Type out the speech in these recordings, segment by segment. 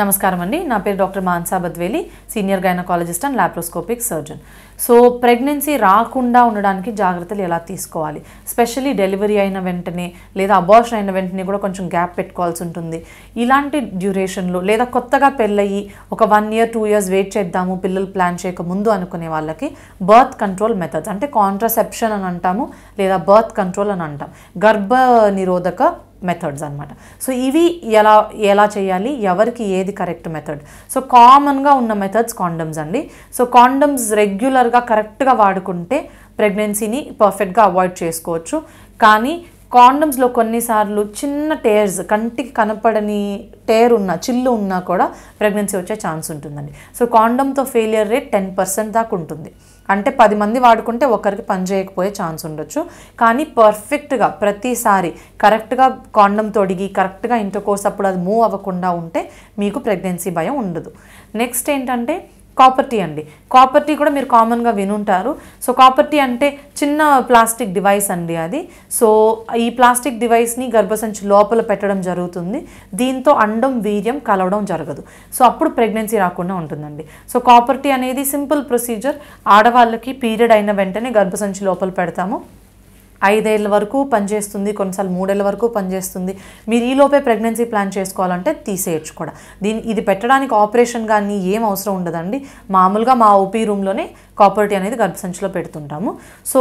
నమస్కారం అండి నా పేరు doctor Mansa Badveli senior gynaecologist and laparoscopic surgeon so pregnancy రాకుండా ఉండడానికి జాగ్రత్తలు ఎలా తీసుకోవాలి స్పెషల్లీ డెలివరీ అయిన వెంటనే లేదా అబార్షన్ అయిన వెంటనే కూడా కొంచెం గ్యాప్ పెట్టుకోవాల్సి ఉంటుంది ఇలాంటి డ్యూరేషన్లో లేదా కొత్తగా పెళ్ళయి ఒక 1 year 2 years వెయిట్ చేద్దాము పిల్లలు ప్లాన్ చేయక ముందు అనుకునే వాళ్ళకి బర్త్ కంట్రోల్ మెథడ్స్ అంటే కాంట్రాసెప్షన్ అని అంటాము లేదా బర్త్ కంట్రోల్ అని అంటాం గర్భ నిరోధక మెథడ్స్ అన్నమాట సో ఇవి ఎలా చేయాలి ఎవరికి ఏది కరెక్ట్ మెథడ్ సో కామన్గా ఉన్న మెథడ్స్ కాండమ్స్ అండి సో కాండమ్స్ రెగ్యులర్గా కరెక్ట్గా వాడుకుంటే ప్రెగ్నెన్సీని పర్ఫెక్ట్గా అవాయిడ్ చేసుకోవచ్చు కానీ కాండమ్స్లో కొన్నిసార్లు చిన్న టేర్స్ కంటికి కనపడని టేర్ ఉన్న చిల్లు ఉన్నా కూడా ప్రెగ్నెన్సీ వచ్చే ఛాన్స్ ఉంటుందండి సో కాండమ్తో ఫెయిలియర్ రేట్ 10% దాకా ఉంటుంది అంటే 10 మంది వాడుకుంటే ఒకరికి పని చేయకపోయే ఛాన్స్ ఉండొచ్చు కానీ పర్ఫెక్ట్గా ప్రతిసారి కరెక్ట్గా కాండమ్ తొడిగి కరెక్ట్గా ఇంటర్కోర్స్ అప్పుడు అది మూవ్ అవ్వకుండా ఉంటే మీకు ప్రెగ్నెన్సీ భయం ఉండదు నెక్స్ట్ ఏంటంటే కాపర్ టీ అండి కాపర్ టీ కూడా మీరు కామన్గా వినుంటారు సో కాపర్ టీ అంటే చిన్న ప్లాస్టిక్ డివైస్ అండి అది సో ఈ ప్లాస్టిక్ డివైస్ని గర్భసంచి లోపల పెట్టడం జరుగుతుంది దీంతో అండం వీర్యం కలవడం జరగదు సో అప్పుడు ప్రెగ్నెన్సీ రాకుండా ఉంటుందండి సో కాపర్ టీ అనేది సింపుల్ ప్రొసీజర్ ఆడవాళ్ళకి పీరియడ్ అయిన వెంటనే గర్భసంచి లోపల పెడతాము 5 ఏళ్ళ వరకు పనిచేస్తుంది కొన్నిసార్లు 3 ఏళ్ళ వరకు పనిచేస్తుంది మీరు ఈలోపే ప్రెగ్నెన్సీ ప్లాన్ చేసుకోవాలంటే తీసేయచ్చు కూడా ఇది పెట్టడానికి ఆపరేషన్ కానీ ఏం అవసరం ఉండదండి మామూలుగా మా ఓపీ రూమ్లోనే కాపర్ టీ అనేది గర్భసంచిలో పెడుతుంటాము సో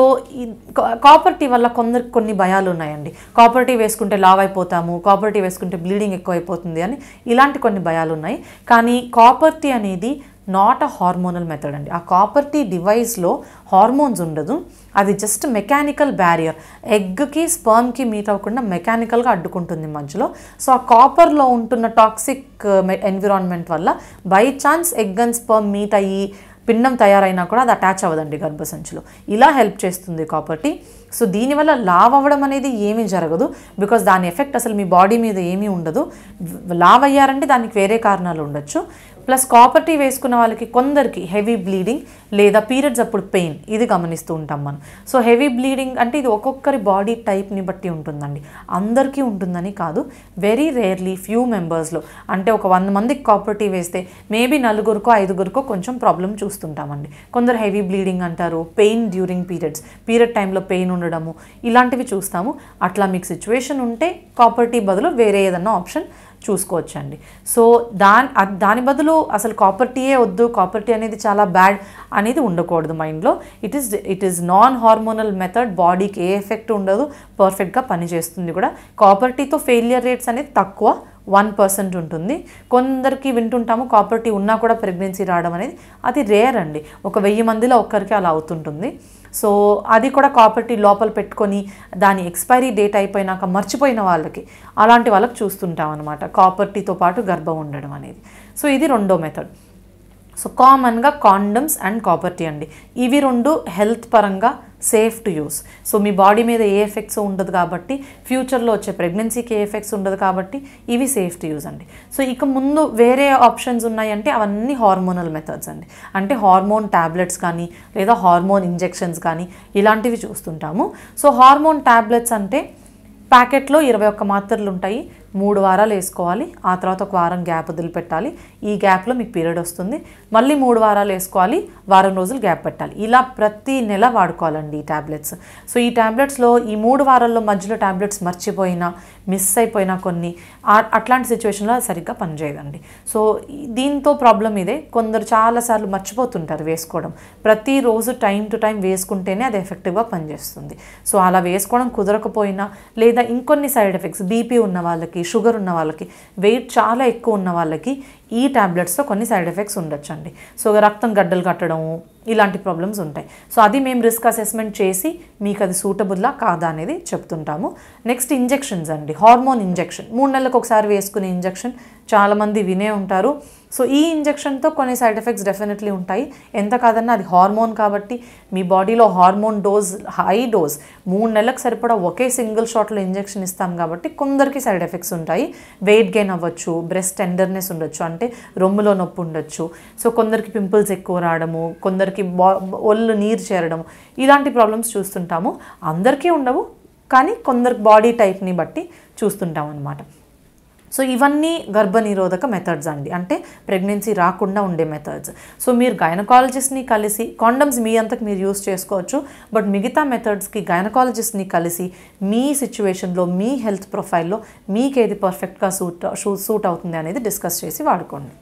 కాపర్ టీ వల్ల కొన్ని భయాలు ఉన్నాయండి కాపర్ టీ వేసుకుంటే లావ్ అయిపోతాము కాపర్ టీ వేసుకుంటే బ్లీడింగ్ ఎక్కువ అయిపోతుంది అని ఇలాంటి కొన్ని భయాలు ఉన్నాయి కానీ కాపర్ టీ అనేది నాట్ అ హార్మోనల్ మెథడ్ అండి ఆ కాపర్ టీ డివైస్లో హార్మోన్స్ ఉండదు అది జస్ట్ మెకానికల్ బ్యారియర్ ఎగ్కి స్పర్మ్కి మీట్ అవ్వకుండా మెకానికల్గా అడ్డుకుంటుంది మధ్యలో సో ఆ కాపర్లో ఉంటున్న టాక్సిక్ ఎన్విరాన్మెంట్ వల్ల by chance egg and sperm meet అయ్యి పిండం తయారైనా కూడా అది అటాచ్ అవ్వదండి గర్భసంచిలో ఇలా హెల్ప్ చేస్తుంది కాపర్ టీ సో దీనివల్ల లావ్ అవ్వడం అనేది ఏమీ జరగదు బికాస్ దాని ఎఫెక్ట్ అసలు మీ బాడీ మీద ఏమీ ఉండదు లావ్ అయ్యారంటే దానికి వేరే కారణాలు ఉండొచ్చు ప్లస్ కాపర్ టీ వేసుకున్న వాళ్ళకి కొందరికి హెవీ బ్లీడింగ్ లేదా పీరియడ్స్ అప్పుడు పెయిన్ ఇది గమనిస్తూ ఉంటాం మనం సో హెవీ బ్లీడింగ్ అంటే ఇది ఒక్కొక్కరి బాడీ టైప్ని బట్టి ఉంటుందండి అందరికీ ఉంటుందని కాదు వెరీ రేర్లీ ఫ్యూ మెంబర్స్లో అంటే ఒక 100 మందికి కాపర్ టీ వేస్తే మేబీ 4 5 కొంచెం ప్రాబ్లం చూస్తుంటామండి కొందరు హెవీ బ్లీడింగ్ అంటారు పెయిన్ డ్యూరింగ్ పీరియడ్ టైంలో పెయిన్ ఉండడము ఇలాంటివి చూస్తాము అట్లా మీకు సిచ్యువేషన్ ఉంటే కాపర్ టీ బదులు వేరే ఏదన్నా ఆప్షన్ చూసుకోవచ్చండి సో దాని బదులు అసలు కాపర్ టీయే వద్దు కాపర్ టీ అనేది చాలా బ్యాడ్ అనేది ఉండకూడదు మైండ్లో it is non hormonal method బాడీకి ఏ ఎఫెక్ట్ ఉండదు పర్ఫెక్ట్గా పనిచేస్తుంది కూడా కాపర్ టీతో ఫెయిలియర్ రేట్స్ అనేది తక్కువ 1% ఉంటుంది కొందరికి వింటుంటాము కాపర్ టీ ఉన్నా కూడా ప్రెగ్నెన్సీ రావడం అనేది అది రేర్ అండి ఒక 1000 మందిలో ఒక్కరికి అలా అవుతుంటుంది సో అది కూడా కాపర్ టీ లోపల పెట్టుకొని దాని ఎక్స్పైరీ డేట్ అయిపోయినాక మర్చిపోయిన వాళ్ళకి అలాంటి వాళ్ళకి చూస్తుంటాం అనమాట కాపర్ టీతో పాటు గర్భం ఉండడం అనేది సో ఇది రెండో మెథడ్ సో కామన్గా కాండమ్స్ అండ్ కాపర్ టీ అండి ఇవి రెండు హెల్త్ పరంగా safe to use so me body మీద ఏ ఎఫెక్ట్స్ ఉండదు కాబట్టి ఫ్యూచర్లో వచ్చే ప్రెగ్నెన్సీకి ఏ ఎఫెక్ట్స్ ఉండదు కాబట్టి ఇవి సేఫ్ టు యూస్ అండి సో ఇక ముందు వేరే ఆప్షన్స్ ఉన్నాయంటే అవన్నీ హార్మోనల్ మెథడ్స్ అండి అంటే హార్మోన్ ట్యాబ్లెట్స్ కానీ లేదా హార్మోన్ ఇంజెక్షన్స్ కానీ ఇలాంటివి చూస్తుంటాము సో హార్మోన్ ట్యాబ్లెట్స్ అంటే ప్యాకెట్లో 21 మాత్రలు ఉంటాయి 3 వారాలు వేసుకోవాలి ఆ తర్వాత ఒక వారం గ్యాప్ వదిలిపెట్టాలి ఈ గ్యాప్లో మీకు పీరియడ్ వస్తుంది మళ్ళీ 3 వారాలు వేసుకోవాలి వారం రోజులు గ్యాప్ పెట్టాలి ఇలా ప్రతి నెల వాడుకోవాలండి ఈ ట్యాబ్లెట్స్ సో ఈ ట్యాబ్లెట్స్లో ఈ 3 వారాల్లో మధ్యలో ట్యాబ్లెట్స్ మర్చిపోయినా మిస్ అయిపోయినా కొన్ని అట్లాంటి సిచ్యువేషన్లో సరిగ్గా పనిచేయదండి సో దీంతో ప్రాబ్లం ఇదే కొందరు చాలాసార్లు మర్చిపోతుంటారు వేసుకోవడం ప్రతిరోజు టైం టు టైం వేసుకుంటేనే అది ఎఫెక్టివ్గా పనిచేస్తుంది సో అలా వేసుకోవడం కుదరకపోయినా లేదా ఇంకొన్ని సైడ్ ఎఫెక్ట్స్ బీపీ ఉన్న వాళ్ళకి షుగర్ ఉన్న వాళ్ళకి వెయిట్ చాలా ఎక్కువ ఉన్న వాళ్ళకి ఈ ట్యాబ్లెట్స్తో కొన్ని సైడ్ ఎఫెక్ట్స్ ఉండొచ్చండి సో రక్తం గడ్డలు కట్టడము ఇలాంటి ప్రాబ్లమ్స్ ఉంటాయి సో అది మేము రిస్క్ అసెస్మెంట్ చేసి మీకు అది సూటబుల్లా కాదా అనేది చెప్తుంటాము నెక్స్ట్ ఇంజెక్షన్స్ అండి హార్మోన్ ఇంజెక్షన్ 3 నెలలకు ఒకసారి వేసుకునే ఇంజెక్షన్ చాలామంది వినే ఉంటారు సో ఈ ఇంజెక్షన్తో కొన్ని సైడ్ ఎఫెక్ట్స్ డెఫినెట్లీ ఉంటాయి ఎంత కాదన్నా అది హార్మోన్ కాబట్టి మీ బాడీలో హార్మోన్ హై డోస్ 3 నెలలకు సరిపడా ఒకే సింగిల్ షాట్లో ఇంజెక్షన్ ఇస్తాం కాబట్టి కొందరికి సైడ్ ఎఫెక్ట్స్ ఉంటాయి వెయిట్ గెయిన్ అవ్వచ్చు బ్రెస్ట్ టెండర్నెస్ ఉండొచ్చు అంటే రొమ్ములో నొప్పి ఉండొచ్చు సో కొందరికి పింపుల్స్ ఎక్కువ రావడము కొందరికి ఒళ్ళు నీరు చేరడము ఇలాంటి ప్రాబ్లమ్స్ చూస్తుంటాము అందరికీ ఉండవు కానీ కొందరికి బాడీ టైప్ని బట్టి చూస్తుంటాం అన్నమాట సో ఇవన్నీ గర్భనిరోధక మెథడ్స్ అండి, అంటే ప్రెగ్నెన్సీ రాకుండా ఉండే మెథడ్స్. సో మీరు గైనకాలజిస్ట్ని కలిసి, కాండమ్స్ మీ అంతకు మీరు యూస్ చేసుకోవచ్చు, బట్ మిగతా మెథడ్స్కి గైనకాలజిస్ట్ని కలిసి మీ సిచ్యువేషన్లో, మీ హెల్త్ ప్రొఫైల్లో మీకు ఏది పర్ఫెక్ట్గా సూట్ అవుతుంది అనేది డిస్కస్ చేసి వాడుకోండి.